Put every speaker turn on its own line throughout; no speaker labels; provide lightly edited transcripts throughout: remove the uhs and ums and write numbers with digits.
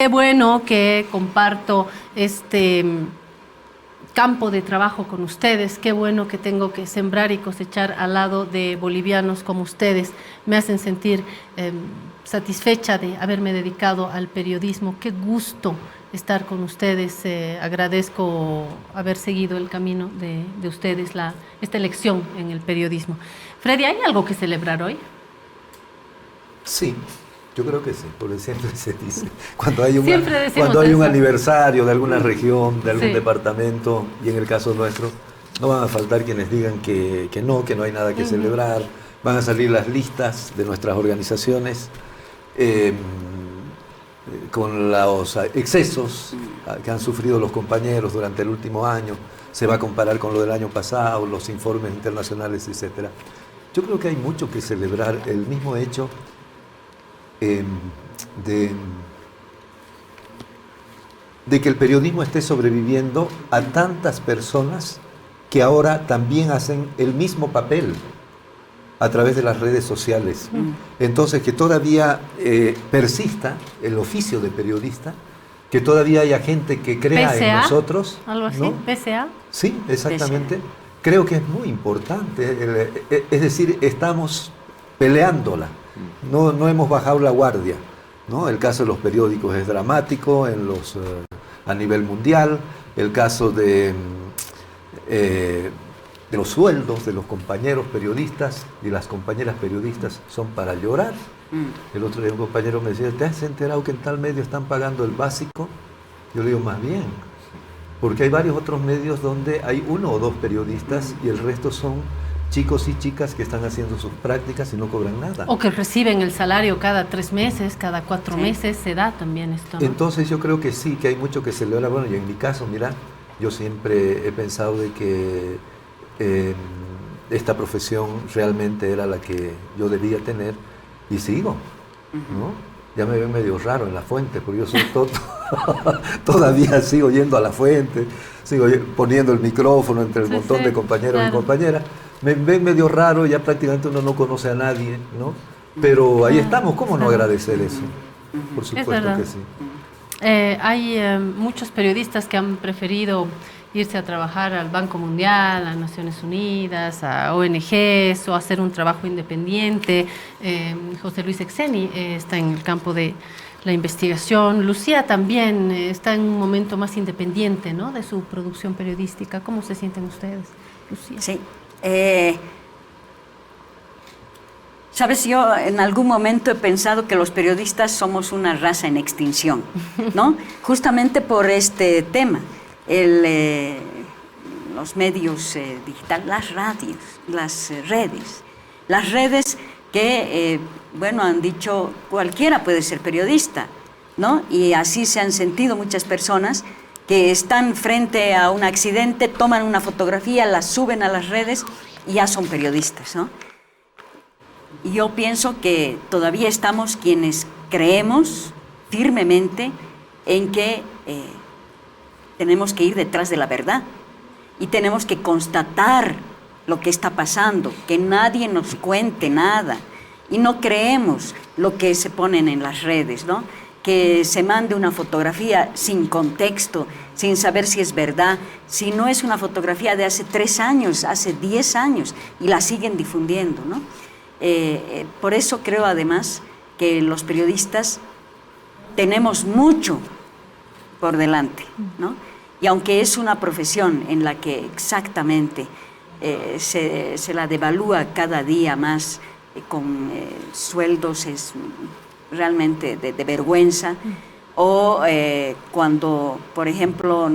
Qué bueno que comparto este campo de trabajo con ustedes, qué bueno que tengo que sembrar y cosechar al lado de bolivianos como ustedes. Me hacen sentir satisfecha de haberme dedicado al periodismo. Qué gusto estar con ustedes. Agradezco haber seguido el camino de ustedes, esta elección en el periodismo. Freddy, ¿hay algo que celebrar hoy?
Sí, yo creo que sí, porque siempre se dice, cuando hay un
eso.
aniversario de alguna región, de algún
Sí.
departamento, y en el caso nuestro, no van a faltar quienes digan que no hay nada que celebrar, van a salir las listas de nuestras organizaciones con los excesos que han sufrido los compañeros durante el último año, se va a comparar con lo del año pasado, los informes internacionales, etc. Yo creo que hay mucho que celebrar, el mismo hecho de que el periodismo esté sobreviviendo a tantas personas que ahora también hacen el mismo papel a través de las redes sociales. Entonces, que todavía persista el oficio de periodista, que todavía haya gente que crea
¿PSA?
En nosotros.
¿Algo así?
¿No?
¿PSA?
Sí, exactamente. Creo que es muy importante. Es decir, estamos peleándola. No hemos bajado la guardia, ¿no? El caso de los periódicos es dramático a nivel mundial. El caso de los sueldos de los compañeros periodistas y las compañeras periodistas son para llorar. El otro día un compañero me decía, ¿te has enterado que en tal medio están pagando el básico? Yo le digo, más bien, porque hay varios otros medios donde hay uno o dos periodistas y el resto son chicos y chicas que están haciendo sus prácticas y no cobran nada.
O que reciben el salario cada 3 meses, cada 4 meses, se da también esto, ¿no?
Entonces yo creo que sí, que hay mucho que celebrar. Bueno, y en mi caso, mira, yo siempre he pensado de que esta profesión realmente era la que yo debía tener y sigo, ¿no? Ya me veo medio raro en la fuente, porque yo soy todavía sigo yendo a la fuente, sigo poniendo el micrófono entre el montón de compañeros y compañeras. Me ven medio raro, ya prácticamente uno no conoce a nadie, ¿no? Pero ahí estamos, ¿cómo no agradecer eso? Por supuesto que sí.
Hay muchos periodistas que han preferido irse a trabajar al Banco Mundial, a Naciones Unidas, a ONGs o hacer un trabajo independiente. José Luis Exeni está en el campo de la investigación. Lucía también está en un momento más independiente, ¿no?, de su producción periodística. ¿Cómo se sienten ustedes, Lucía?
Sí. Sabes, yo en algún momento he pensado que los periodistas somos una raza en extinción, ¿no? Justamente por este tema. Los medios digitales, las radios, las redes que, bueno, han dicho cualquiera puede ser periodista, ¿no? Y así se han sentido muchas personas que están frente a un accidente, toman una fotografía, la suben a las redes y ya son periodistas, ¿no? Y yo pienso que todavía estamos quienes creemos firmemente en que tenemos que ir detrás de la verdad y tenemos que constatar lo que está pasando, que nadie nos cuente nada y no creemos lo que se ponen en las redes, ¿no? Que se mande una fotografía sin contexto, sin saber si es verdad, si no es una fotografía de hace 3 años, hace 10 años y la siguen difundiendo, ¿no? Por eso creo además que los periodistas tenemos mucho por delante, ¿no? Y aunque es una profesión en la que exactamente se la devalúa cada día más con sueldos es realmente de vergüenza, o cuando, por ejemplo,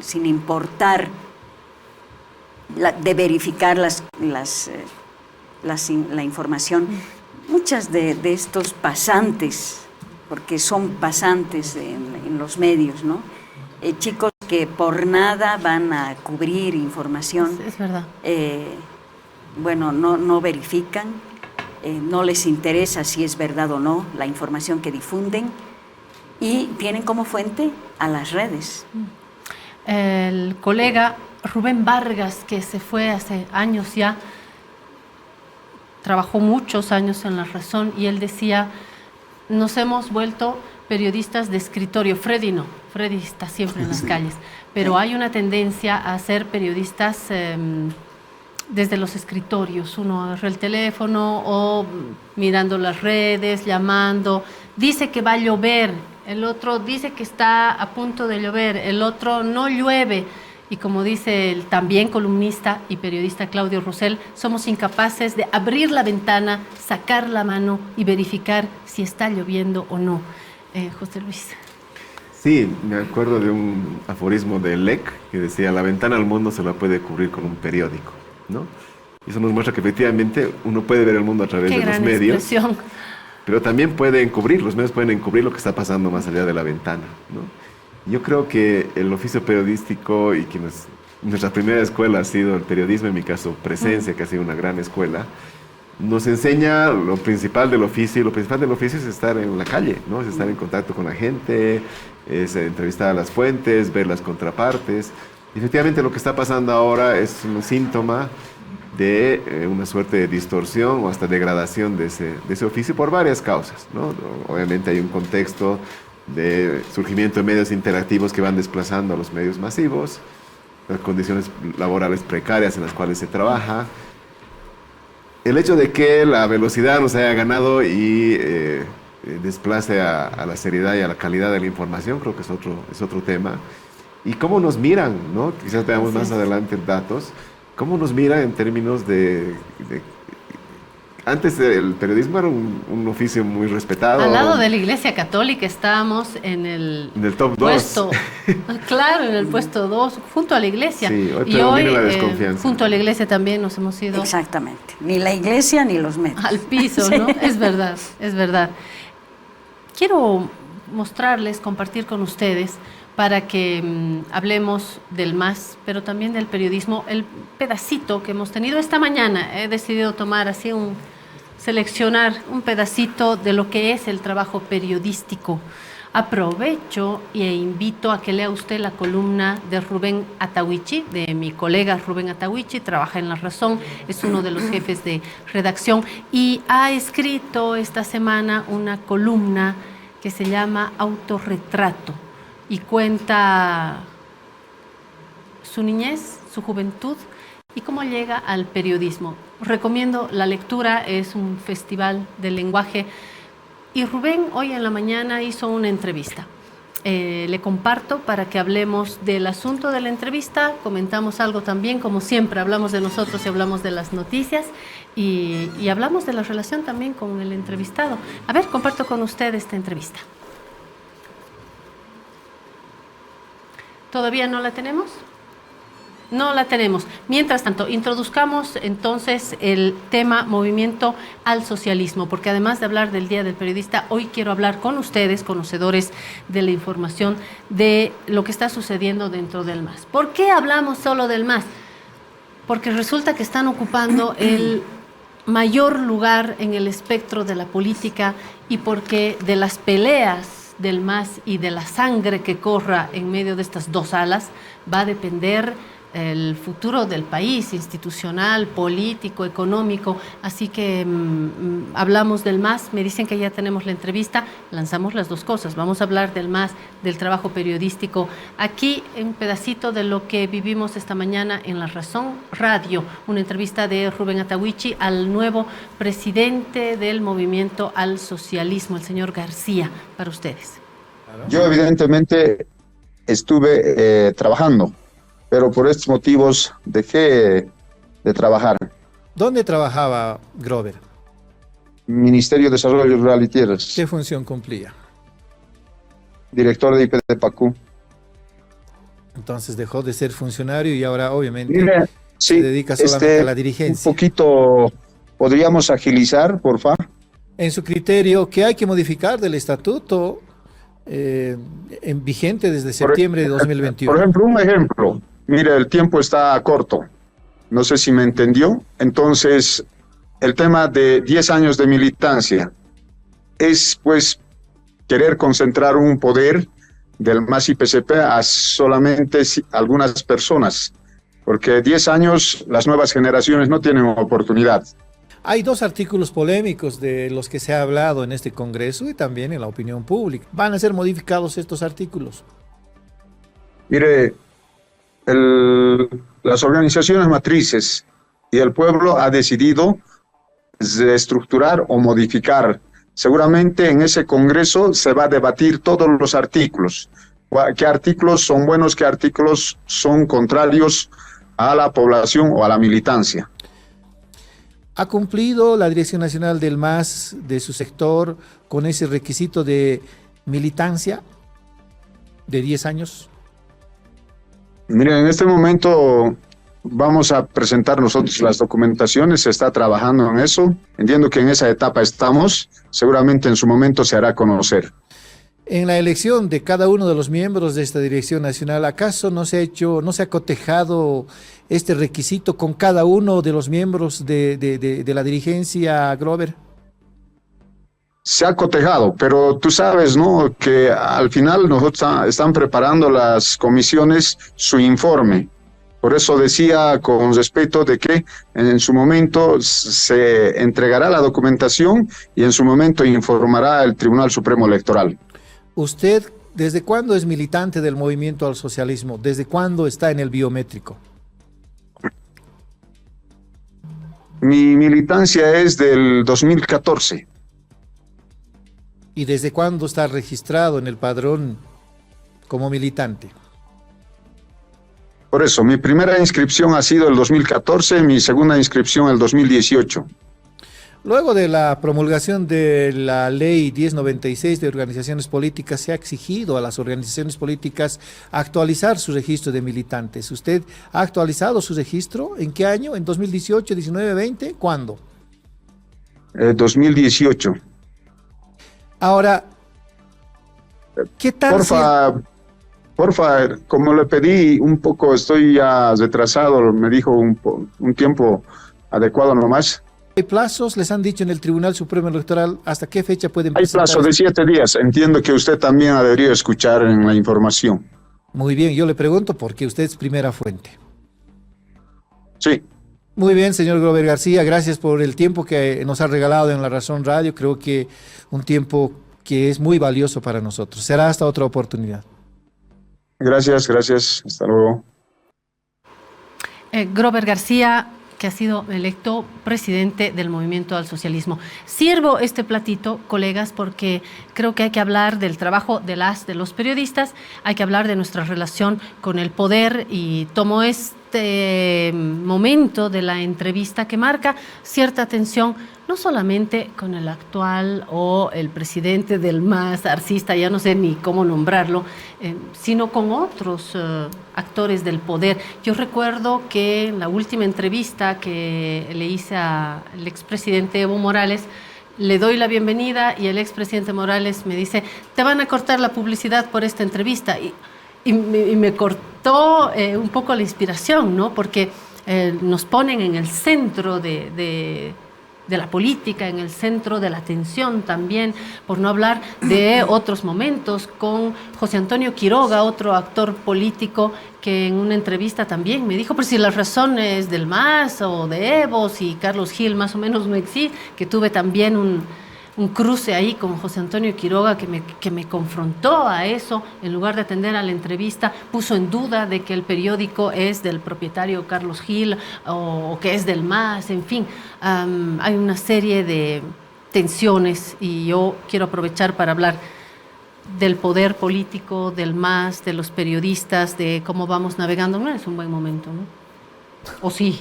sin importar de verificar la información, muchas de estos pasantes, porque son pasantes en los medios, ¿no? Chicos que por nada van a cubrir información.
Es verdad.
Bueno, no verifican, no les interesa si es verdad o no la información que difunden y tienen como fuente a las redes.
El colega Rubén Vargas, que se fue hace años ya, trabajó muchos años en La Razón y él decía, nos hemos vuelto periodistas de escritorio. Freddy no, Freddy está siempre en las calles, pero hay una tendencia a ser periodistas desde los escritorios. Uno agarra el teléfono o mirando las redes, llamando, dice que va a llover, el otro dice que está a punto de llover, el otro no llueve. Y como dice el también columnista y periodista Claudio Rosell, somos incapaces de abrir la ventana, sacar la mano y verificar si está lloviendo o no. José Luis.
Sí, me acuerdo de un aforismo de Lec que decía: la ventana al mundo se la puede cubrir con un periódico, ¿no? Y eso nos muestra que efectivamente uno puede ver el mundo a través de los medios. Expresión. Pero también los medios pueden encubrir lo que está pasando más allá de la ventana, ¿no? Yo creo que el oficio periodístico, y que nuestra primera escuela ha sido el periodismo, en mi caso Presencia, que ha sido una gran escuela, nos enseña lo principal del oficio, y lo principal del oficio es estar en la calle, ¿no? Es estar en contacto con la gente, es entrevistar a las fuentes, ver las contrapartes. Y efectivamente lo que está pasando ahora es un síntoma de una suerte de distorsión o hasta degradación de ese oficio por varias causas, ¿no? Obviamente hay un contexto de surgimiento de medios interactivos que van desplazando a los medios masivos, las condiciones laborales precarias en las cuales se trabaja, el hecho de que la velocidad nos haya ganado y desplace a la seriedad y a la calidad de la información, creo que es otro tema. Y cómo nos miran, ¿no? Quizás veamos más adelante datos, cómo nos miran en términos de antes el periodismo era un oficio muy respetado.
Al lado de la Iglesia Católica estábamos en el
top
puesto 2. Claro, en el puesto 2, junto a la Iglesia.
Sí,
y hoy junto a la Iglesia también nos hemos ido.
Exactamente, ni la Iglesia ni los medios.
Al piso, ¿no? Sí. Es verdad, es verdad. Quiero mostrarles, compartir con ustedes, para que hablemos del MAS, pero también del periodismo, el pedacito que hemos tenido esta mañana. He decidido tomar así seleccionar un pedacito de lo que es el trabajo periodístico. Aprovecho e invito a que lea usted la columna de Rubén Atahuichi, de mi colega Rubén Atahuichi, trabaja en La Razón, es uno de los jefes de redacción y ha escrito esta semana una columna que se llama Autorretrato y cuenta su niñez, su juventud y cómo llega al periodismo. Recomiendo la lectura, es un festival del lenguaje. Y Rubén hoy en la mañana hizo una entrevista. Le comparto para que hablemos del asunto de la entrevista, comentamos algo también, como siempre, hablamos de nosotros y hablamos de las noticias y hablamos de la relación también con el entrevistado. A ver, comparto con usted esta entrevista. ¿Todavía no la tenemos? No la tenemos. Mientras tanto, introduzcamos entonces el tema movimiento al socialismo, porque además de hablar del Día del Periodista, hoy quiero hablar con ustedes, conocedores de la información, de lo que está sucediendo dentro del MAS. ¿Por qué hablamos solo del MAS? Porque resulta que están ocupando el mayor lugar en el espectro de la política y porque de las peleas del MAS y de la sangre que corra en medio de estas dos alas va a depender el futuro del país, institucional, político, económico. Así que hablamos del MAS, me dicen que ya tenemos la entrevista, lanzamos las dos cosas. Vamos a hablar del MAS, del trabajo periodístico. Aquí un pedacito de lo que vivimos esta mañana en La Razón Radio, una entrevista de Rubén Atahuichi al nuevo presidente del movimiento al socialismo, el señor García, para ustedes.
Yo evidentemente estuve trabajando, pero por estos motivos dejé de trabajar.
¿Dónde trabajaba Grover?
Ministerio de Desarrollo Rural y Tierras.
¿Qué función cumplía?
Director de IPDPACU.
Entonces dejó de ser funcionario y ahora obviamente
sí,
se dedica solamente a la dirigencia.
Un poquito, ¿podríamos agilizar, por favor?
En su criterio, ¿qué hay que modificar del estatuto vigente desde septiembre de 2021?
Por ejemplo, un ejemplo. Mire, el tiempo está corto. No sé si me entendió. Entonces, el tema de 10 años de militancia es, pues, querer concentrar un poder del MAS y PCP a solamente algunas personas, porque 10 años las nuevas generaciones no tienen oportunidad.
Hay dos artículos polémicos de los que se ha hablado en este Congreso y también en la opinión pública. ¿Van a ser modificados estos artículos?
Mire, las organizaciones matrices y el pueblo ha decidido estructurar o modificar. Seguramente en ese Congreso se va a debatir todos los artículos. ¿Qué artículos son buenos, qué artículos son contrarios a la población o a la militancia?
¿Ha cumplido la Dirección Nacional del MAS de su sector con ese requisito de militancia de 10 años?
Miren, en este momento vamos a presentar nosotros las documentaciones, se está trabajando en eso. Entiendo que en esa etapa estamos, seguramente en su momento se hará conocer.
En la elección de cada uno de los miembros de esta Dirección Nacional, ¿acaso no se ha cotejado este requisito con cada uno de los miembros de la dirigencia, Grover?
Se ha cotejado, pero tú sabes, ¿no?, que al final nosotros están preparando las comisiones su informe. Por eso decía con respeto de que en su momento se entregará la documentación y en su momento informará el Tribunal Supremo Electoral.
¿Usted desde cuándo es militante del Movimiento al Socialismo? ¿Desde cuándo está en el biométrico?
Mi militancia es del 2014.
¿Y desde cuándo está registrado en el padrón como militante?
Por eso, mi primera inscripción ha sido el 2014, mi segunda inscripción el 2018.
Luego de la promulgación de la Ley 1096 de organizaciones políticas, se ha exigido a las organizaciones políticas actualizar su registro de militantes. ¿Usted ha actualizado su registro? ¿En qué año? ¿En 2018, 19, 20? ¿Cuándo?
2018.
Ahora, ¿qué tal?
Porfa, como le pedí un poco, estoy ya retrasado, me dijo un tiempo adecuado nomás.
¿Hay plazos? ¿Les han dicho en el Tribunal Supremo Electoral hasta qué fecha pueden presentar?
Hay plazo de 7 días. Entiendo que usted también debería escuchar en la información.
Muy bien, yo le pregunto porque usted es primera fuente.
Sí.
Muy bien, señor Grover García, gracias por el tiempo que nos ha regalado en La Razón Radio. Creo que un tiempo que es muy valioso para nosotros. Será hasta otra oportunidad.
Gracias. Hasta luego.
Grover García, que ha sido electo presidente del Movimiento al Socialismo. Sirvo este platito, colegas, porque creo que hay que hablar del trabajo de los periodistas, hay que hablar de nuestra relación con el poder, y tomo este momento de la entrevista que marca cierta tensión, no solamente con el actual o el presidente del MAS, arcista, ya no sé ni cómo nombrarlo, sino con otros actores del poder. Yo recuerdo que en la última entrevista que le hice al expresidente Evo Morales, le doy la bienvenida y el expresidente Morales me dice: te van a cortar la publicidad por esta entrevista. Y me cortó un poco la inspiración, ¿no? Porque nos ponen en el centro de la política, en el centro de la atención también, por no hablar de otros momentos, con José Antonio Quiroga, otro actor político, que en una entrevista también me dijo: pero si las razones del MAS o de Evo, si Carlos Gil más o menos no existe, que tuve también un cruce ahí con José Antonio Quiroga que me confrontó a eso, en lugar de atender a la entrevista, puso en duda de que el periódico es del propietario Carlos Gil o que es del MAS, en fin, hay una serie de tensiones, y yo quiero aprovechar para hablar del poder político, del MAS, de los periodistas, de cómo vamos navegando. No es un buen momento, ¿no? ¿O sí?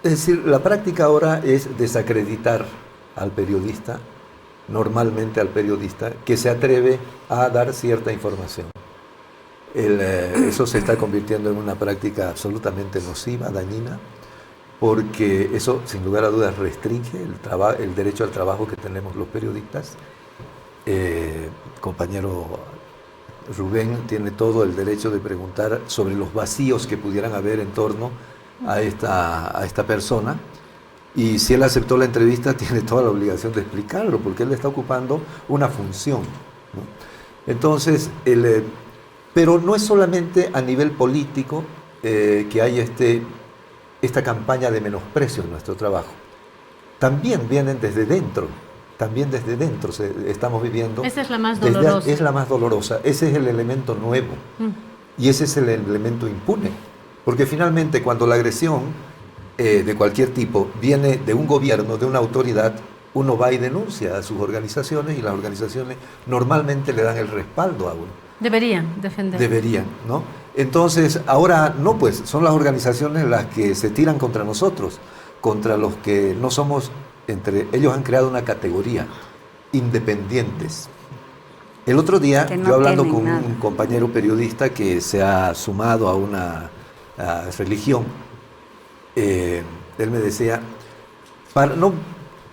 Es decir, la práctica ahora es desacreditar al periodista, normalmente al periodista, que se atreve a dar cierta información. Eso se está convirtiendo en una práctica absolutamente nociva, dañina, porque eso, sin lugar a dudas, restringe el derecho al trabajo que tenemos los periodistas. Compañero Rubén tiene todo el derecho de preguntar sobre los vacíos que pudieran haber en torno a esta persona, y si él aceptó la entrevista tiene toda la obligación de explicarlo, porque él está ocupando una función, ¿no? Entonces, pero no es solamente a nivel político que hay esta campaña de menosprecio en nuestro trabajo. También vienen desde dentro, estamos viviendo.
Esa es la más dolorosa.
Es la más dolorosa, ese es el elemento nuevo y ese es el elemento impune, porque finalmente cuando la agresión de cualquier tipo viene de un gobierno, de una autoridad, uno va y denuncia a sus organizaciones y las organizaciones normalmente le dan el respaldo a uno.
Deberían defender.
Deberían, ¿no? Entonces, ahora no, pues, son las organizaciones las que se tiran contra nosotros, contra los que no somos, ellos han creado una categoría, independientes. El otro día, yo hablando con un compañero periodista que se ha sumado a una religión, él me decía,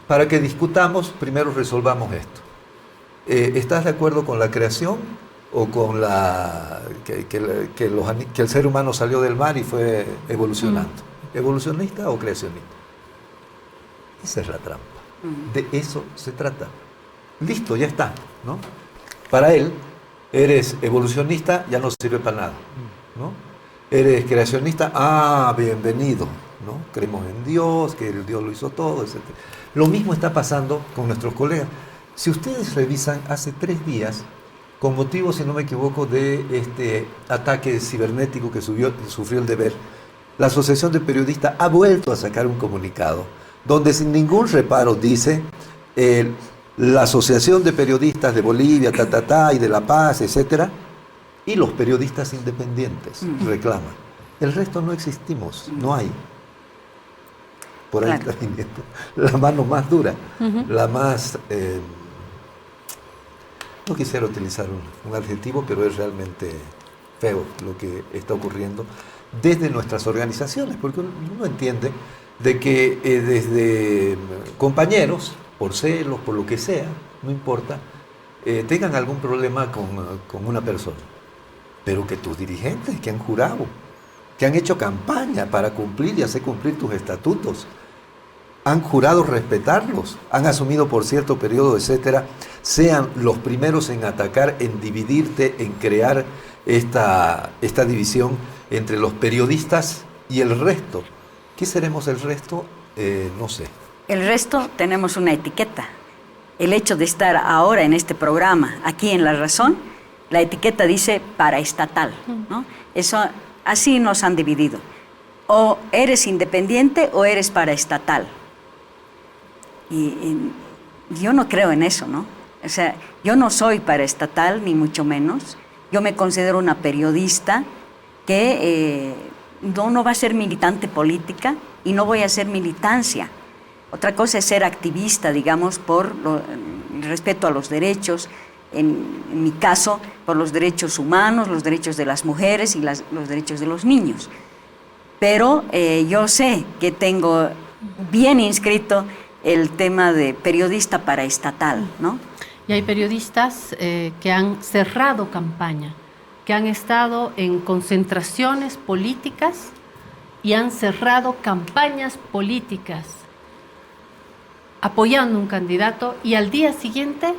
para que discutamos, primero resolvamos esto. ¿Estás de acuerdo con la creación o con que el ser humano salió del mar y fue evolucionando? ¿Evolucionista o creacionista? Esa es la trampa. De eso se trata. Listo, ya está, ¿no? Para él, eres evolucionista, ya no sirve para nada, ¿no? Eres creacionista, bienvenido, ¿no? Creemos en Dios, que el Dios lo hizo todo, etc. Lo mismo está pasando con nuestros colegas. Si ustedes revisan, hace 3 días, con motivo, si no me equivoco, de este ataque cibernético que sufrió el Deber, la Asociación de Periodistas ha vuelto a sacar un comunicado donde sin ningún reparo dice la Asociación de Periodistas de Bolivia, y de La Paz, etcétera, y los periodistas independientes reclaman. El resto no existimos, no hay. Por ahí está viniendo la mano más dura, la más... no quisiera utilizar un adjetivo, pero es realmente feo lo que está ocurriendo desde nuestras organizaciones, porque uno entiende de que desde compañeros, por celos, por lo que sea, no importa, tengan algún problema con una persona, pero que tus dirigentes que han jurado, que han hecho campaña para cumplir y hacer cumplir tus estatutos, han jurado respetarlos, han asumido por cierto periodo, etcétera, sean los primeros en atacar, en dividirte, en crear esta división entre los periodistas y el resto. ¿Qué seremos el resto? No sé.
El resto tenemos una etiqueta. El hecho de estar ahora en este programa, aquí en La Razón, la etiqueta dice paraestatal, ¿no? Eso, así nos han dividido. O eres independiente o eres paraestatal. Y yo no creo en eso, ¿no? O sea, yo no soy paraestatal, ni mucho menos. Yo me considero una periodista que no va a ser militante política y no voy a hacer militancia. Otra cosa es ser activista, digamos, por el respeto a los derechos, en mi caso, por los derechos humanos, los derechos de las mujeres y los derechos de los niños. Pero yo sé que tengo bien inscrito el tema de periodista paraestatal, ¿no?
Y hay periodistas que han cerrado campaña, que han estado en concentraciones políticas y han cerrado campañas políticas apoyando un candidato y al día siguiente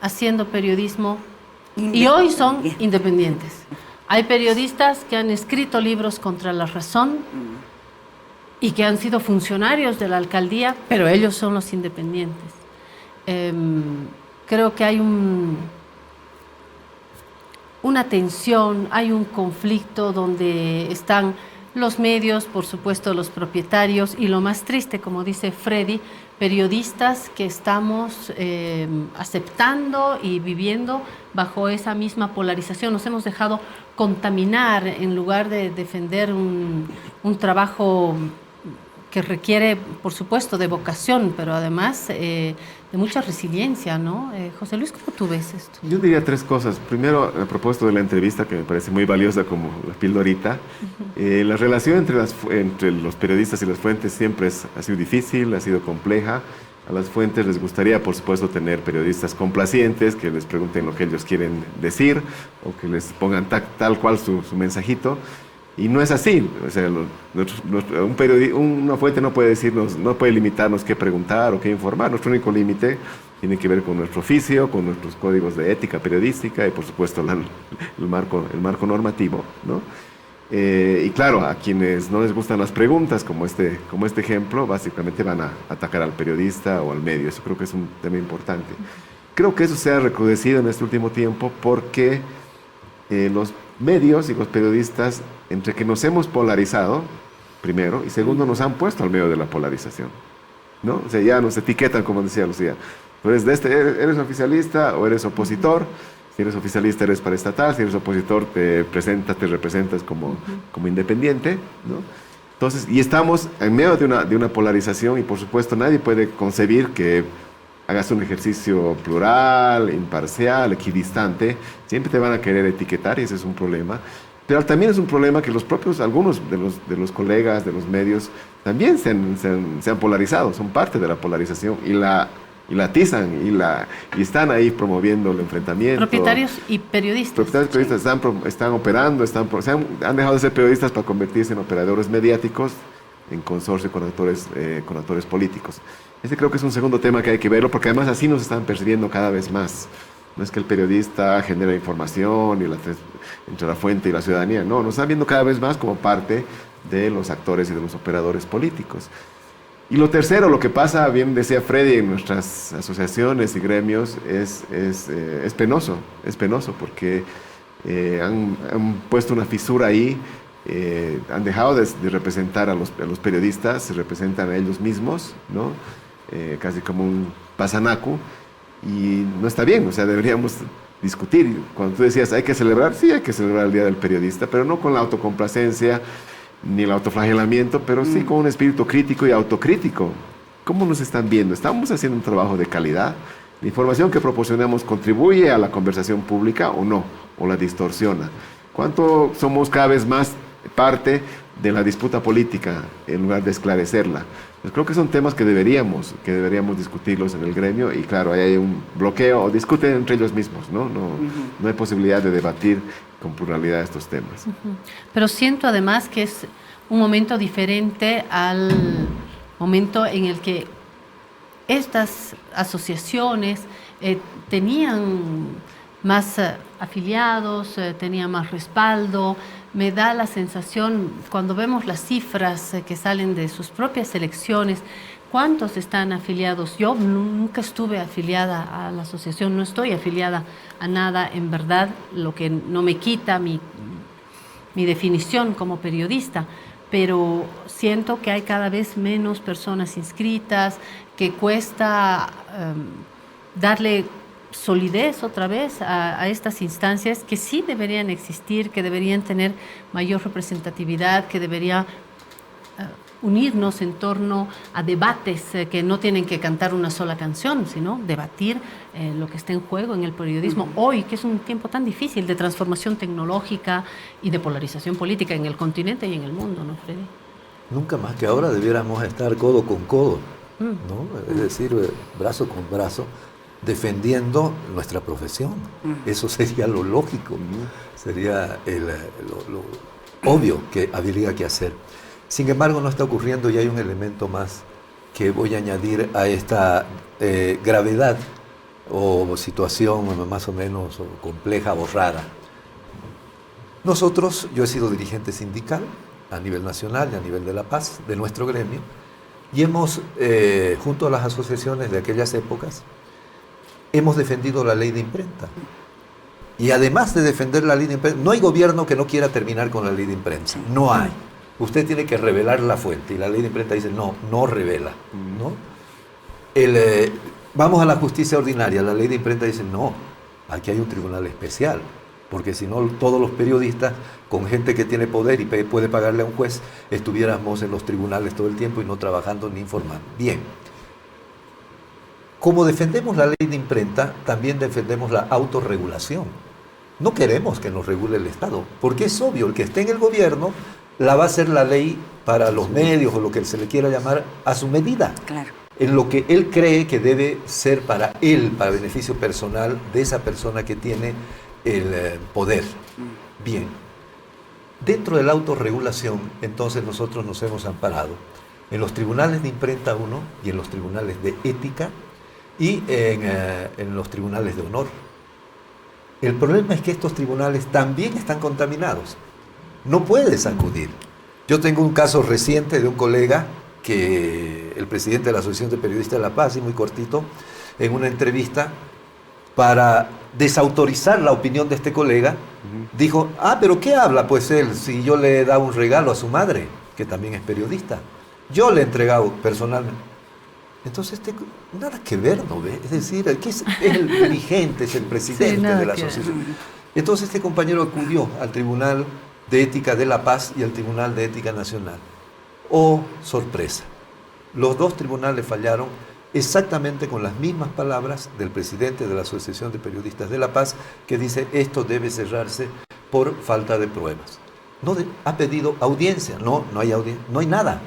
haciendo periodismo y hoy son independientes. Hay periodistas que han escrito libros contra La Razón y que han sido funcionarios de la alcaldía, pero ellos son los independientes. Creo que hay una tensión, hay un conflicto donde están los medios, por supuesto los propietarios y lo más triste, como dice Freddy, periodistas que estamos aceptando y viviendo bajo esa misma polarización. Nos hemos dejado contaminar en lugar de defender un trabajo que requiere, por supuesto, de vocación, pero además de mucha resiliencia, ¿no? José Luis, ¿cómo tú ves esto?
Yo diría 3 cosas. Primero, a propósito de la entrevista, que me parece muy valiosa como la pildorita, la relación entre los periodistas y las fuentes siempre ha sido difícil, ha sido compleja. A las fuentes les gustaría, por supuesto, tener periodistas complacientes que les pregunten lo que ellos quieren decir o que les pongan tal cual su mensajito. Y no es así. O sea, una fuente no puede decirnos, no puede limitarnos qué preguntar o qué informar. Nuestro único límite tiene que ver con nuestro oficio, con nuestros códigos de ética periodística y, por supuesto, el marco normativo, ¿no? Y claro, a quienes no les gustan las preguntas, como este ejemplo, básicamente van a atacar al periodista o al medio. Eso creo que es un tema importante. Creo que eso se ha recrudecido en este último tiempo porque los medios y los periodistas, entre que nos hemos polarizado, primero, y segundo, nos han puesto al medio de la polarización, ¿no? O sea, ya nos etiquetan, como decía Lucía. Tú eres eres oficialista o eres opositor. Si eres oficialista, eres paraestatal. Si eres opositor, te representas como independiente, ¿no? Entonces, y estamos en medio de una polarización y, por supuesto, nadie puede concebir que hagas un ejercicio plural, imparcial, equidistante. Siempre te van a querer etiquetar y ese es un problema. Pero también es un problema que algunos de los colegas de los medios también se han polarizado, son parte de la polarización y la atizan y están ahí promoviendo el enfrentamiento.
Propietarios y periodistas.
Propietarios y periodistas están operando, han dejado de ser periodistas para convertirse en operadores mediáticos en consorcio con actores políticos. Ese creo que es un segundo tema que hay que verlo, porque además así nos están percibiendo cada vez más. No es que el periodista genera información entre la fuente y la ciudadanía, no, nos están viendo cada vez más como parte de los actores y de los operadores políticos. Y lo tercero, lo que pasa, bien decía Freddy, en nuestras asociaciones y gremios, es penoso porque han puesto una fisura ahí, han dejado de representar a los periodistas, se representan a ellos mismos, ¿no? Casi como un pasanacu, y no está bien, o sea, deberíamos discutir. Cuando tú decías, hay que celebrar, sí hay que celebrar el Día del Periodista, pero no con la autocomplacencia, ni el autoflagelamiento, pero sí con un espíritu crítico y autocrítico. ¿Cómo nos están viendo? ¿Estamos haciendo un trabajo de calidad? ¿La información que proporcionamos contribuye a la conversación pública o no? ¿O la distorsiona? ¿Cuánto somos cada vez más parte de la disputa política en lugar de esclarecerla? Pues creo que son temas que deberíamos discutirlos en el gremio y claro, ahí hay un bloqueo o discuten entre ellos mismos, ¿no? No hay posibilidad de debatir con pluralidad estos temas.
Pero siento además que es un momento diferente al momento en el que estas asociaciones tenían más afiliados, tenían más respaldo. Me da la sensación, cuando vemos las cifras que salen de sus propias elecciones, ¿cuántos están afiliados? Yo nunca estuve afiliada a la asociación, no estoy afiliada a nada, en verdad, lo que no me quita mi definición como periodista, pero siento que hay cada vez menos personas inscritas, que cuesta darle solidez otra vez a estas instancias que sí deberían existir, que deberían tener mayor representatividad, que debería unirnos en torno a debates que no tienen que cantar una sola canción, sino debatir lo que está en juego en el periodismo hoy, que es un tiempo tan difícil de transformación tecnológica y de polarización política en el continente y en el mundo, ¿no, Freddy?
Nunca más que ahora debiéramos estar codo con codo, ¿no? Es decir, brazo con brazo, defendiendo nuestra profesión. Eso sería lo lógico, sería lo obvio que habría que hacer. Sin embargo, no está ocurriendo y hay un elemento más que voy a añadir a esta gravedad o situación más o menos compleja o rara. Nosotros, yo he sido dirigente sindical a nivel nacional y a nivel de La Paz, de nuestro gremio, y hemos, junto a las asociaciones de aquellas épocas, hemos defendido la ley de imprenta. Y además de defender la ley de imprenta, no hay gobierno que no quiera terminar con la ley de imprenta. No hay. Usted tiene que revelar la fuente. Y la ley de imprenta dice, no revela. ¿No? Vamos a la justicia ordinaria. La ley de imprenta dice, no, aquí hay un tribunal especial. Porque si no, todos los periodistas, con gente que tiene poder y puede pagarle a un juez, estuviéramos en los tribunales todo el tiempo y no trabajando ni informando. Bien. Como defendemos la ley de imprenta, también defendemos la autorregulación. No queremos que nos regule el Estado, porque es obvio, el que esté en el gobierno la va a hacer la ley para los medios o lo que se le quiera llamar a su medida.
Claro.
En lo que él cree que debe ser para él, para beneficio personal de esa persona que tiene el poder. Bien. Dentro de la autorregulación, entonces nosotros nos hemos amparado en los tribunales de imprenta 1 y en los tribunales de ética y en los tribunales de honor. El problema es que estos tribunales también están contaminados. no puedes acudir. Yo tengo un caso reciente de un colega que el presidente de la Asociación de Periodistas de La Paz, y muy cortito, en una entrevista, para desautorizar la opinión de este colega, dijo, pero ¿qué habla pues él si yo le he dado un regalo a su madre, que también es periodista? Yo le he entregado personalmente. Entonces, nada que ver, ¿no ve? Es decir, que es el dirigente, es el presidente de la asociación. Entonces este compañero acudió al Tribunal de Ética de La Paz y al Tribunal de Ética Nacional. ¡Oh, sorpresa! Los dos tribunales fallaron exactamente con las mismas palabras del presidente de la Asociación de Periodistas de La Paz, que dice, esto debe cerrarse por falta de pruebas. No ha pedido audiencia, no hay audiencia, no hay nada.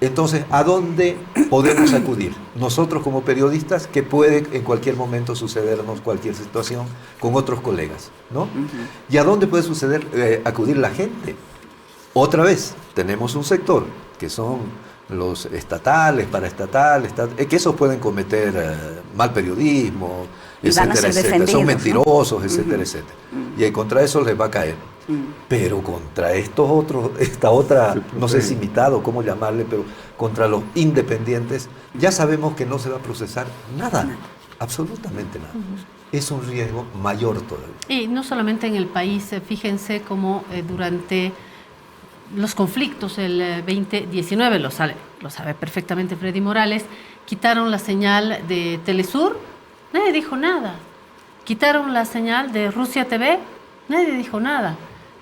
Entonces, ¿a dónde podemos acudir? Nosotros como periodistas, que puede en cualquier momento sucedernos cualquier situación con otros colegas, ¿no? ¿Y a dónde puede acudir la gente? Otra vez, tenemos un sector que son los estatales, paraestatales, que esos pueden cometer mal periodismo, etcétera, etcétera. Son mentirosos, etcétera, etcétera. Y contra eso les va a caer. Pero contra estos otros, esta otra, no sé si mitad o cómo llamarle, pero contra los independientes, ya sabemos que no se va a procesar nada, absolutamente nada. Es un riesgo mayor todavía.
Y no solamente en el país, fíjense cómo durante los conflictos el 2019, lo sabe perfectamente Freddy Morales, quitaron la señal de Telesur, nadie dijo nada. Quitaron la señal de Rusia TV, nadie dijo nada.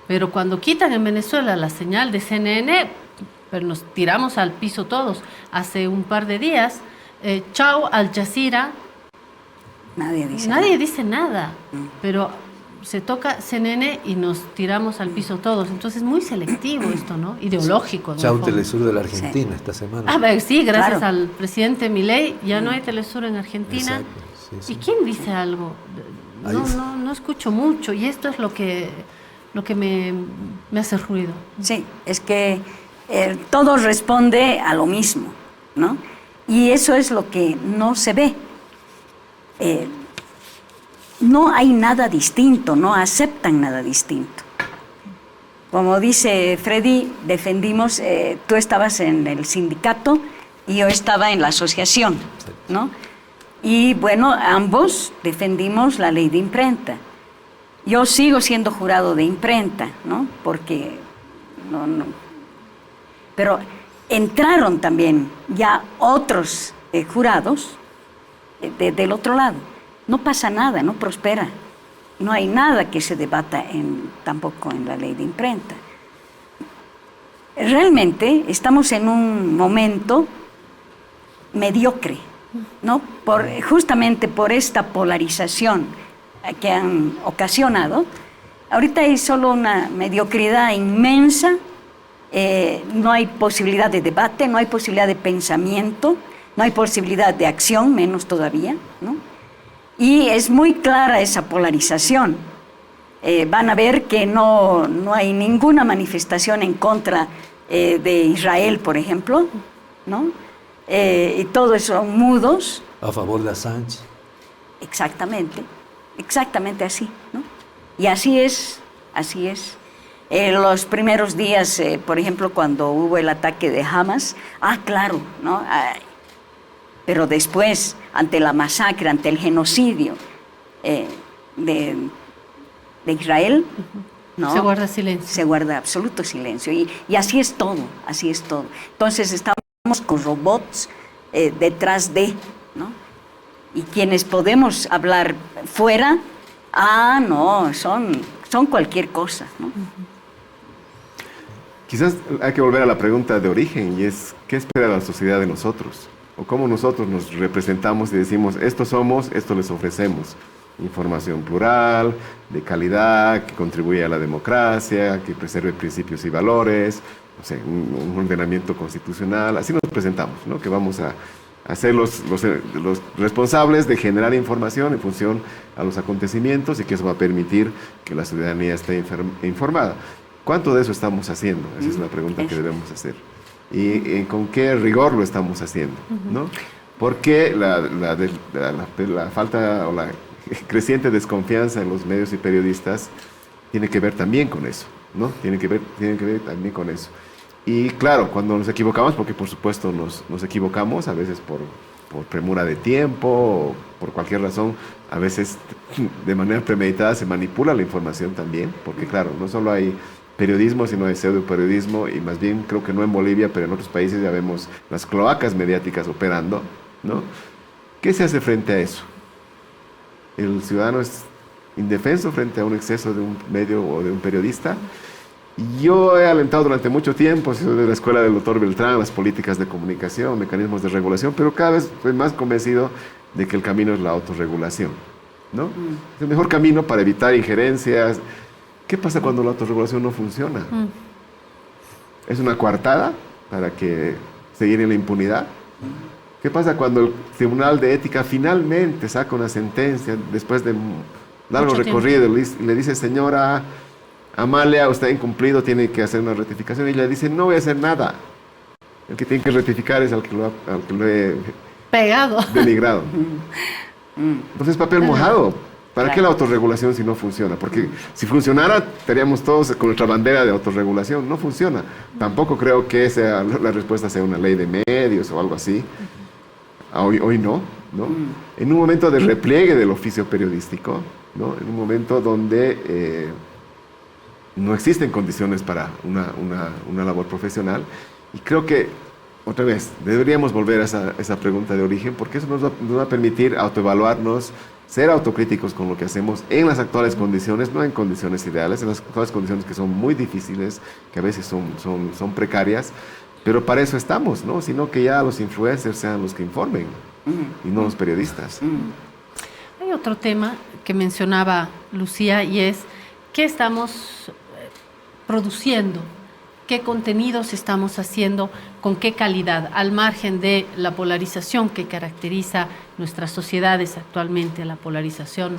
Pero cuando quitan en Venezuela la señal de CNN, pues nos tiramos al piso todos. Hace un par de días, chao Al Jazeera, nadie dice nada. Pero se toca CNN y nos tiramos al piso todos. Entonces es muy selectivo esto, ¿no? Ideológico.
Chao Telesur de la Argentina esta semana.
Sí, gracias al presidente Milei ya no hay Telesur en Argentina.
Exacto, sí.
¿Y quién dice algo? No escucho mucho, y esto es lo que me hace ruido.
Sí, es que todo responde a lo mismo, ¿no? Y eso es lo que no se ve. No hay nada distinto, no aceptan nada distinto. Como dice Freddy, defendimos, tú estabas en el sindicato y yo estaba en la asociación, ¿no? Y bueno, ambos defendimos la ley de imprenta. Yo sigo siendo jurado de imprenta, ¿no? Porque no. Pero entraron también ya otros jurados del otro lado. No pasa nada, no prospera. No hay nada que se debata tampoco en la ley de imprenta. Realmente estamos en un momento mediocre, ¿no? Justamente por esta polarización que han ocasionado. Ahorita hay solo una mediocridad inmensa, no hay posibilidad de debate, no hay posibilidad de pensamiento, no hay posibilidad de acción, menos todavía, ¿no? Y es muy clara esa polarización. Van a ver que no hay ninguna manifestación en contra de Israel, por ejemplo, ¿no? Y todos son mudos.
A favor de Assange.
Exactamente así, ¿no? Y así es. Los primeros días, por ejemplo, cuando hubo el ataque de Hamas, claro, ¿no? Pero después, ante la masacre, ante el genocidio de Israel, ¿no?
Se guarda silencio.
Se guarda absoluto silencio. Y así es todo. Entonces estamos con robots detrás de, ¿no? Y quienes podemos hablar fuera, no, son cualquier cosa, ¿no?
Quizás hay que volver a la pregunta de origen, y es, ¿qué espera la sociedad de nosotros? O cómo nosotros nos representamos y decimos, esto somos, esto les ofrecemos. Información plural, de calidad, que contribuye a la democracia, que preserve principios y valores, no sé, un ordenamiento constitucional. Así nos presentamos, ¿no? Que vamos a ser los responsables de generar información en función a los acontecimientos, y que eso va a permitir que la ciudadanía esté informada. ¿Cuánto de eso estamos haciendo? Esa es la pregunta que debemos hacer. Y con qué rigor lo estamos haciendo, ¿no? Porque la falta o la creciente desconfianza en los medios y periodistas tiene que ver también con eso, ¿no? Tiene que ver también con eso. Y claro, cuando nos equivocamos, porque por supuesto nos equivocamos, a veces por premura de tiempo, o por cualquier razón, a veces de manera premeditada se manipula la información también, porque claro, no solo hay periodismo, sino hay pseudoperiodismo, y más bien creo que no en Bolivia, pero en otros países ya vemos las cloacas mediáticas operando, ¿no? ¿Qué se hace frente a eso? El ciudadano es indefenso frente a un exceso de un medio o de un periodista. Yo he alentado durante mucho tiempo, soy de la escuela del doctor Beltrán, las políticas de comunicación, mecanismos de regulación, pero cada vez estoy más convencido de que el camino es la autorregulación, ¿no? Es el mejor camino para evitar injerencias. ¿Qué pasa cuando la autorregulación no funciona? ¿Es una coartada para que seguir en la impunidad? ¿Qué pasa cuando el Tribunal de Ética finalmente saca una sentencia después de un largo recorrido y le dice, señora Amalia, usted ha incumplido, tiene que hacer una rectificación? Y ella dice, no voy a hacer nada. El que tiene que rectificar es al que lo he
pegado,
denigrado. Entonces, papel mojado. ¿Para qué la autorregulación si no funciona? Porque si funcionara, estaríamos todos con nuestra bandera de autorregulación. No funciona. Tampoco creo que la respuesta sea una ley de medios o algo así. Hoy no, ¿no? En un momento de repliegue del oficio periodístico, ¿no? En un momento donde no existen condiciones para una labor profesional. Y creo que, otra vez, deberíamos volver a esa pregunta de origen, porque eso nos va a permitir autoevaluarnos, ser autocríticos con lo que hacemos en las actuales condiciones, no en condiciones ideales, en las actuales condiciones que son muy difíciles, que a veces son precarias, pero para eso estamos, ¿no? Sino que ya los influencers sean los que informen y no los periodistas.
Hay otro tema que mencionaba Lucía y es ¿qué estamos produciendo? ¿Qué contenidos estamos haciendo? ¿Con qué calidad? Al margen de la polarización que caracteriza nuestras sociedades actualmente, la polarización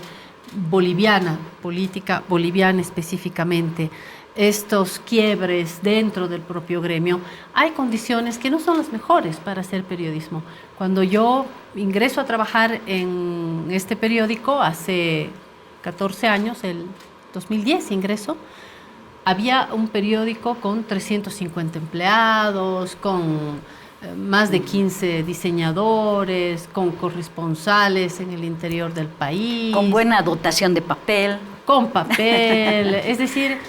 boliviana, política boliviana específicamente, estos quiebres dentro del propio gremio, hay condiciones que no son las mejores para hacer periodismo. Cuando yo ingreso a trabajar en este periódico hace 14 años, el 2010 ingreso, había un periódico con 350 empleados, con más de 15 diseñadores, con corresponsales en el interior del país.
Con buena dotación de papel.
Con papel, es decir,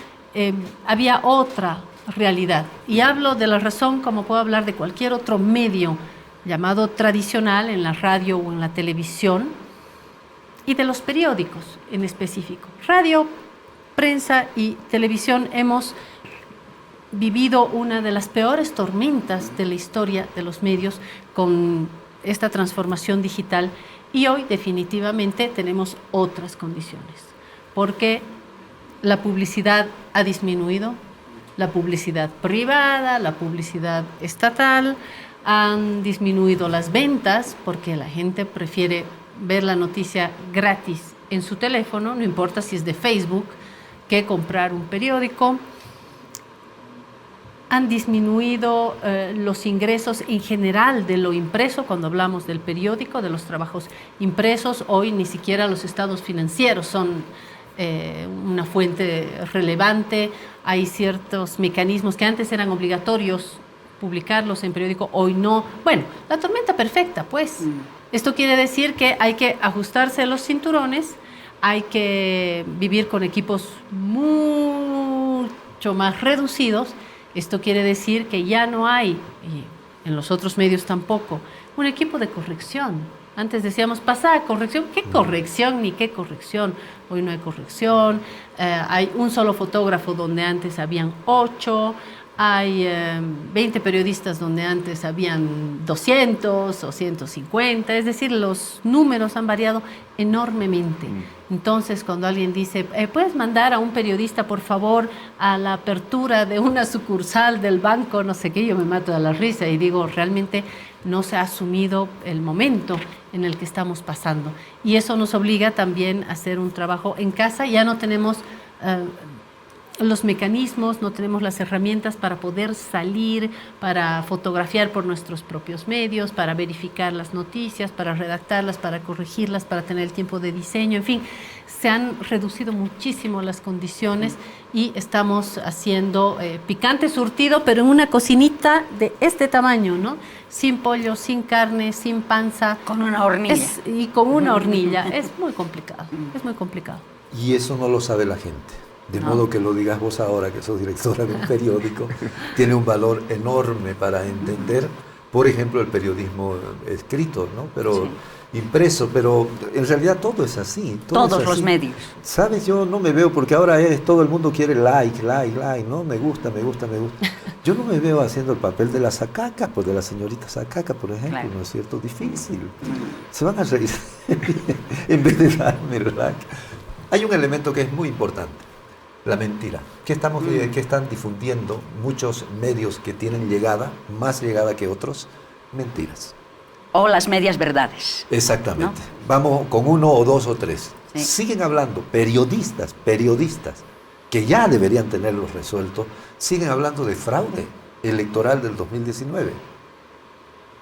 había otra realidad. Y hablo de la razón como puedo hablar de cualquier otro medio llamado tradicional en la radio o en la televisión y de los periódicos en específico. Radio, prensa y televisión hemos vivido una de las peores tormentas de la historia de los medios con esta transformación digital y hoy definitivamente tenemos otras condiciones porque la publicidad ha disminuido, la publicidad privada, la publicidad estatal, han disminuido las ventas porque la gente prefiere ver la noticia gratis en su teléfono, no importa si es de Facebook, que comprar un periódico. Han disminuido los ingresos en general de lo impreso, cuando hablamos del periódico, de los trabajos impresos. Hoy ni siquiera los estados financieros son una fuente relevante. Hay ciertos mecanismos que antes eran obligatorios publicarlos en periódico, hoy no. Bueno, la tormenta perfecta, pues. Esto quiere decir que hay que ajustarse los cinturones, hay que vivir con equipos mucho más reducidos. Esto quiere decir que ya no hay, y en los otros medios tampoco, un equipo de corrección. Antes decíamos, pasa a corrección. ¿Qué corrección ni qué corrección? Hoy no hay corrección. Hay un solo fotógrafo donde antes habían 8. Hay 20 periodistas donde antes habían 200 o 150. Es decir, los números han variado enormemente. Entonces, cuando alguien dice, ¿puedes mandar a un periodista, por favor, a la apertura de una sucursal del banco? No sé qué, yo me mato de la risa y digo, realmente no se ha asumido el momento en el que estamos pasando. Y eso nos obliga también a hacer un trabajo en casa. Ya no tenemos los mecanismos, no tenemos las herramientas para poder salir, para fotografiar por nuestros propios medios, para verificar las noticias, para redactarlas, para corregirlas, para tener el tiempo de diseño, en fin, se han reducido muchísimo las condiciones y estamos haciendo picante surtido, pero en una cocinita de este tamaño, ¿no? Sin pollo, sin carne, sin panza.
Con una hornilla.
Y con una hornilla. Es muy complicado, es muy complicado.
Y eso no lo sabe la gente. De modo que lo digas vos ahora, que sos directora de un periódico, tiene un valor enorme para entender, por ejemplo, el periodismo escrito, ¿no? Pero impreso, pero en realidad todo es así.
Todos los medios.
¿Sabes? Yo no me veo, porque ahora todo el mundo quiere like, ¿no? Me gusta. Yo no me veo haciendo el papel de la Sacaca, pues de la señorita Sacaca, por ejemplo, ¿no es cierto? Difícil. Se van a reír en vez de darme el like. Hay un elemento que es muy importante. La mentira, que están difundiendo muchos medios que tienen llegada, más llegada que otros, mentiras.
O las medias verdades.
Exactamente.
¿No?
Vamos con 1 o 2 o 3.
Sí.
Siguen hablando, periodistas, que ya deberían tenerlo resuelto, siguen hablando de fraude electoral del 2019.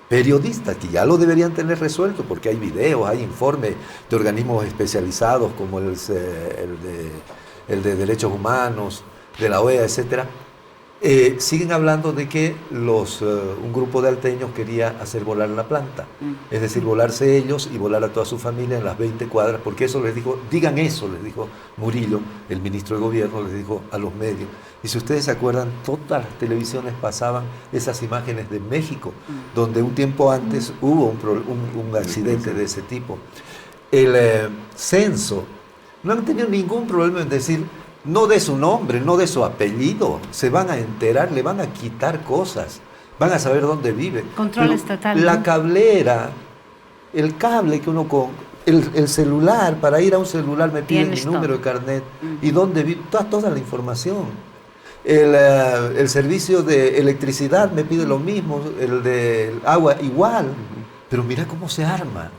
Periodistas que ya lo deberían tener resuelto, porque hay videos, hay informes de organismos especializados como el de Derechos Humanos, de la OEA, etcétera, siguen hablando de que un grupo de alteños quería hacer volar la planta, es decir, volarse ellos y volar a toda su familia en las 20 cuadras, porque eso les dijo, digan eso, les dijo Murillo, el ministro de Gobierno, les dijo a los medios. Y si ustedes se acuerdan, todas las televisiones pasaban esas imágenes de México, donde un tiempo antes hubo un accidente de ese tipo. El censo, no han tenido ningún problema en decir, no de su nombre, no de su apellido, se van a enterar, le van a quitar cosas, van a saber dónde vive.
Control
pero
estatal.
La
¿no?
cablera, el cable que uno el celular, para ir a un celular me piden mi número de carnet y dónde vive, toda la información. El servicio de electricidad me pide lo mismo, el de agua igual, pero mira cómo se arma,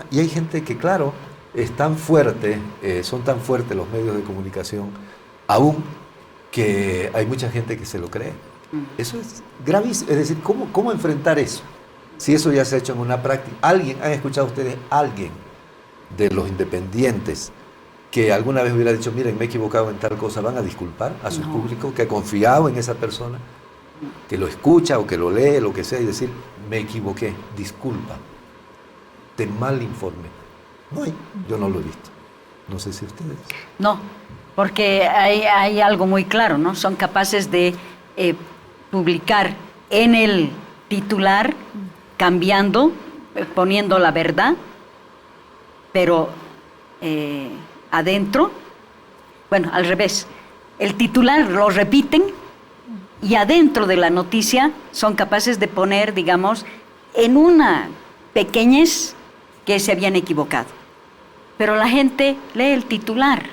y hay gente que, claro, es tan fuerte, son tan fuertes los medios de comunicación, aún que hay mucha gente que se lo cree. Eso es gravísimo. Es decir, ¿cómo enfrentar eso? Si eso ya se ha hecho en una práctica. ¿Han escuchado ustedes alguien de los independientes que alguna vez hubiera dicho, miren, me he equivocado en tal cosa, van a disculpar a su público que ha confiado en esa persona, que lo escucha o que lo lee, lo que sea, y decir, me equivoqué, disculpa, te mal informé? No hay, yo no lo he visto. No sé si ustedes.
No, porque hay algo muy claro, ¿no? Son capaces de publicar en el titular, cambiando, poniendo la verdad, pero adentro, bueno, al revés, el titular lo repiten y adentro de la noticia son capaces de poner, digamos, en una pequeñez que se habían equivocado. Pero la gente lee el titular,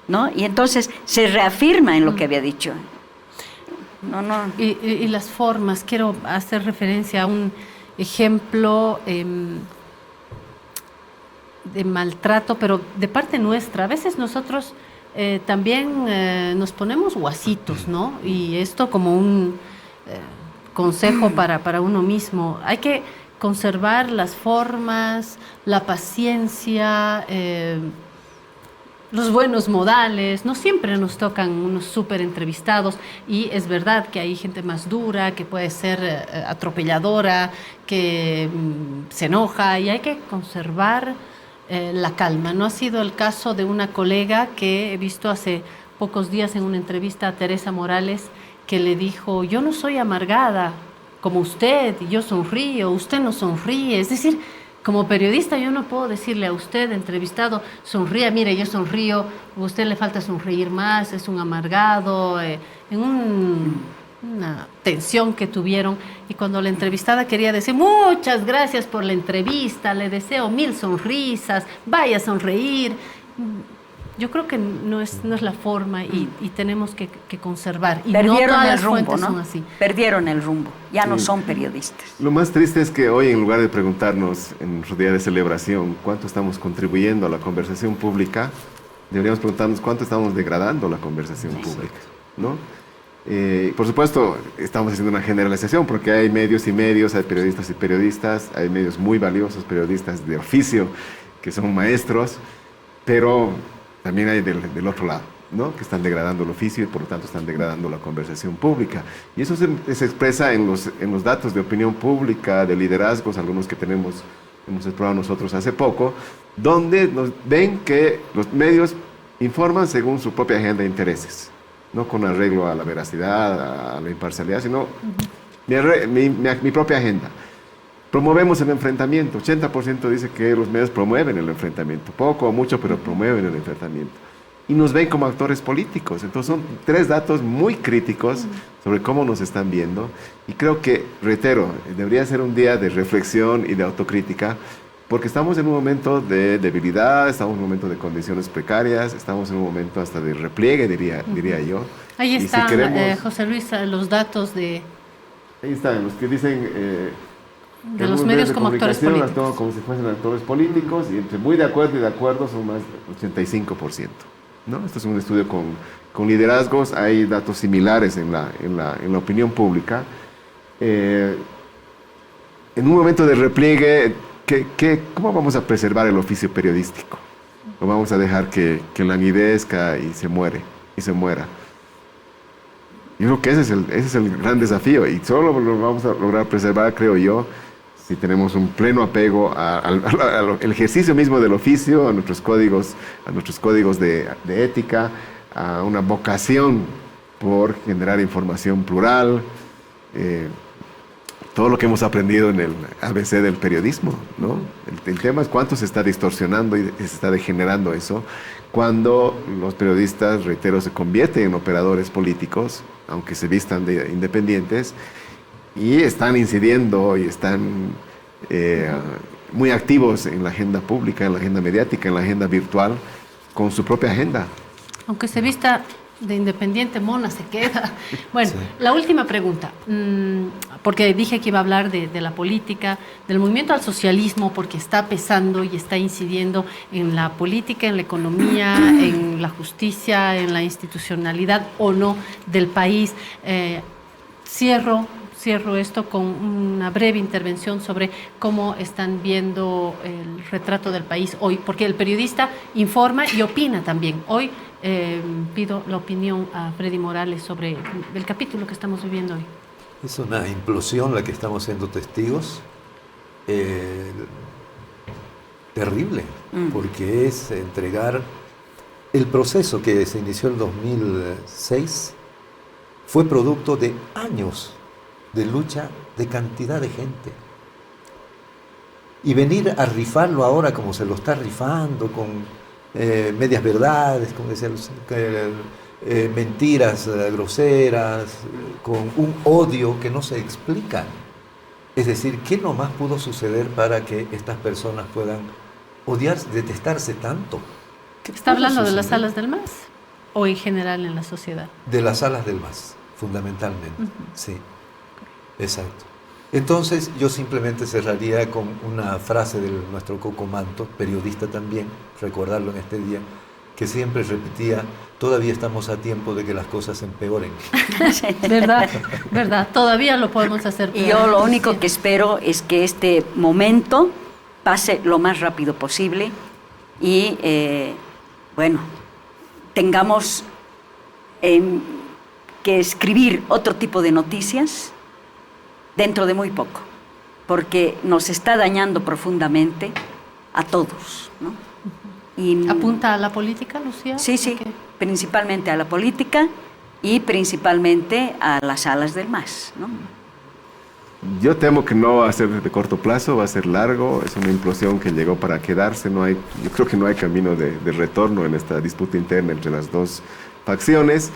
¿no? Y entonces se reafirma en lo que había dicho. No.
Y las formas, quiero hacer referencia a un ejemplo de maltrato, pero de parte nuestra. A veces nosotros también nos ponemos guasitos, ¿no? Y esto como un consejo para uno mismo. Hay que conservar las formas, la paciencia, los buenos modales. No siempre nos tocan unos súper entrevistados y es verdad que hay gente más dura, que puede ser atropelladora, que se enoja y hay que conservar la calma. No ha sido el caso de una colega que he visto hace pocos días en una entrevista a Teresa Morales, que le dijo, yo no soy amargada como usted, yo sonrío, usted no sonríe. Es decir, como periodista yo no puedo decirle a usted, entrevistado, sonría, mire, yo sonrío, a usted le falta sonreír más, es un amargado, en una tensión que tuvieron. Y cuando la entrevistada quería decir, muchas gracias por la entrevista, le deseo 1000 sonrisas, vaya a sonreír. Yo creo que no es la forma y tenemos que conservar. Y
perdieron
no todas
el
las
rumbo,
fuentes
¿no?
son así.
Perdieron el rumbo, ya no son periodistas.
Lo más triste es que hoy, en lugar de preguntarnos en nuestro día de celebración cuánto estamos contribuyendo a la conversación pública, deberíamos preguntarnos cuánto estamos degradando la conversación pública, ¿no? Por supuesto, estamos haciendo una generalización porque hay medios y medios, hay periodistas y periodistas, hay medios muy valiosos, periodistas de oficio que son maestros, pero también hay del otro lado, ¿no? Que están degradando el oficio y por lo tanto están degradando la conversación pública. Y eso se expresa en los datos de opinión pública, de liderazgos, algunos que hemos explorado nosotros hace poco, donde nos ven que los medios informan según su propia agenda de intereses, no con arreglo a la veracidad, a la imparcialidad, sino mi propia agenda. Promovemos el enfrentamiento. 80% dice que los medios promueven el enfrentamiento. Poco o mucho, pero promueven el enfrentamiento. Y nos ven como actores políticos. Entonces son 3 datos muy críticos sobre cómo nos están viendo. Y creo que, reitero, debería ser un día de reflexión y de autocrítica, porque estamos en un momento de debilidad, estamos en un momento de condiciones precarias, estamos en un momento hasta de repliegue, diría yo.
Ahí
y
están,
si queremos,
José Luis, los datos de...
Ahí están, los que dicen...
de los medios como actores políticos.
Las toman como si fuesen actores políticos, y entre muy de acuerdo y de acuerdo son más del 85%. ¿No? Esto es un estudio con liderazgos, hay datos similares en la opinión pública. En un momento de repliegue, ¿cómo vamos a preservar el oficio periodístico? ¿O vamos a dejar que languidezca y se muera? Yo creo que ese es el gran desafío, y solo lo vamos a lograr preservar, creo yo, si tenemos un pleno apego al ejercicio mismo del oficio, a nuestros códigos de ética, a una vocación por generar información plural, todo lo que hemos aprendido en el ABC del periodismo, ¿no? El tema es cuánto se está distorsionando y se está degenerando eso cuando los periodistas, reitero, se convierten en operadores políticos, aunque se vistan de independientes, y están incidiendo y están muy activos en la agenda pública, en la agenda mediática, en la agenda virtual, con su propia agenda.
Aunque se vista de independiente, mona se queda. Bueno, sí. La última pregunta, porque dije que iba a hablar de la política, del movimiento al socialismo, porque está pesando y está incidiendo en la política, en la economía, en la justicia, en la institucionalidad o no del país. Cierro esto con una breve intervención sobre cómo están viendo el retrato del país hoy, porque el periodista informa y opina también. Hoy pido la opinión a Freddy Morales sobre el capítulo que estamos viviendo hoy.
Es una implosión la que estamos siendo testigos, terrible, porque es entregar el proceso que se inició en 2006, fue producto de años de lucha de cantidad de gente. Y venir a rifarlo ahora como se lo está rifando, con medias verdades, como decía, mentiras groseras, con un odio que no se explica. Es decir, ¿qué nomás pudo suceder para que estas personas puedan odiarse, detestarse tanto?
¿Está hablando de las salas del MAS o en general en la sociedad?
De las salas del MAS, fundamentalmente, sí. Exacto. Entonces yo simplemente cerraría con una frase de nuestro Coco Manto, periodista también, recordarlo en este día, que siempre repetía: todavía estamos a tiempo de que las cosas empeoren.
Verdad, todavía lo podemos hacer peor.
Y yo lo único que espero es que este momento pase lo más rápido posible y, tengamos que escribir otro tipo de noticias dentro de muy poco, porque nos está dañando profundamente a todos, ¿no? Y,
¿apunta a la política, Lucía?
Sí, principalmente a la política y principalmente a las salas del MAS, ¿no?
Yo temo que no va a ser de corto plazo, va a ser largo, es una implosión que llegó para quedarse, yo creo que no hay camino de retorno en esta disputa interna entre las dos facciones.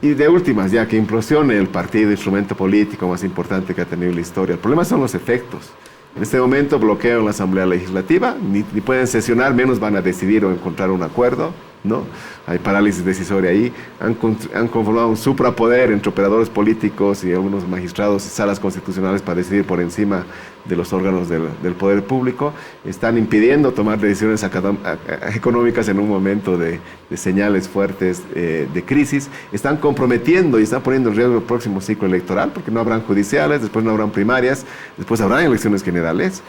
Y de últimas, ya que implosione el partido, instrumento político más importante que ha tenido la historia. El problema son los efectos. En este momento bloquean la Asamblea Legislativa, ni pueden sesionar, menos van a decidir o encontrar un acuerdo, ¿no? Hay parálisis decisoria ahí. Han conformado un suprapoder entre operadores políticos y algunos magistrados y salas constitucionales para decidir por encima de los órganos del poder público. Están impidiendo tomar decisiones económicas en un momento de señales fuertes de crisis. Están comprometiendo y están poniendo en riesgo el próximo ciclo electoral, porque no habrán judiciales, después no habrán primarias, después habrán elecciones generales.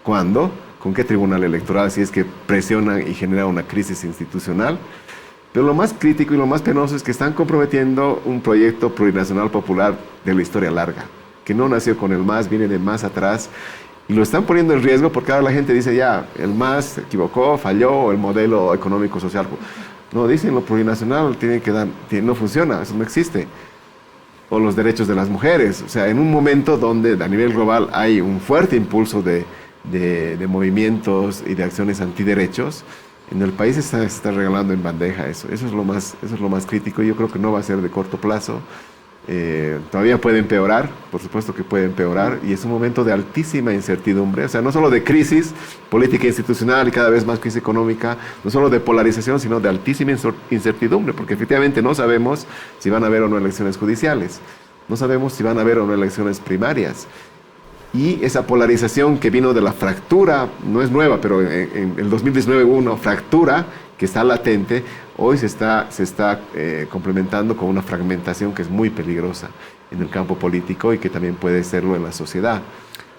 ¿Cuándo? ¿Con qué tribunal electoral? Si es que presionan y generan una crisis institucional. Pero lo más crítico y lo más penoso es que están comprometiendo un proyecto plurinacional popular de la historia larga, que no nació con el MAS, viene de más atrás, y lo están poniendo en riesgo porque ahora la gente dice, ya, el MAS se equivocó, falló, el modelo económico-social. No, dicen lo plurinacional no funciona, eso no existe. O los derechos de las mujeres, o sea, en un momento donde a nivel global hay un fuerte impulso de movimientos y de acciones antiderechos, en el país se está regalando en bandeja eso. Eso es lo más crítico. Yo creo que no va a ser de corto plazo. Todavía puede empeorar, por supuesto que puede empeorar, y es un momento de altísima incertidumbre, o sea, no solo de crisis política institucional y cada vez más crisis económica, no solo de polarización, sino de altísima incertidumbre, porque efectivamente no sabemos si van a haber o no elecciones judiciales, no sabemos si van a haber o no elecciones primarias. Y esa polarización que vino de la fractura, no es nueva, pero en el 2019 hubo una fractura que está latente, hoy se está complementando con una fragmentación que es muy peligrosa en el campo político y que también puede serlo en la sociedad.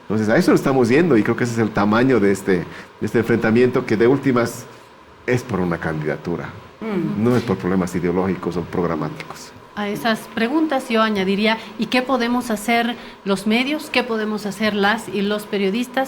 Entonces a eso lo estamos yendo y creo que ese es el tamaño de este enfrentamiento, que de últimas es por una candidatura, no es por problemas ideológicos o programáticos.
A esas preguntas yo añadiría, ¿y qué podemos hacer los medios? ¿Qué podemos hacer las y los periodistas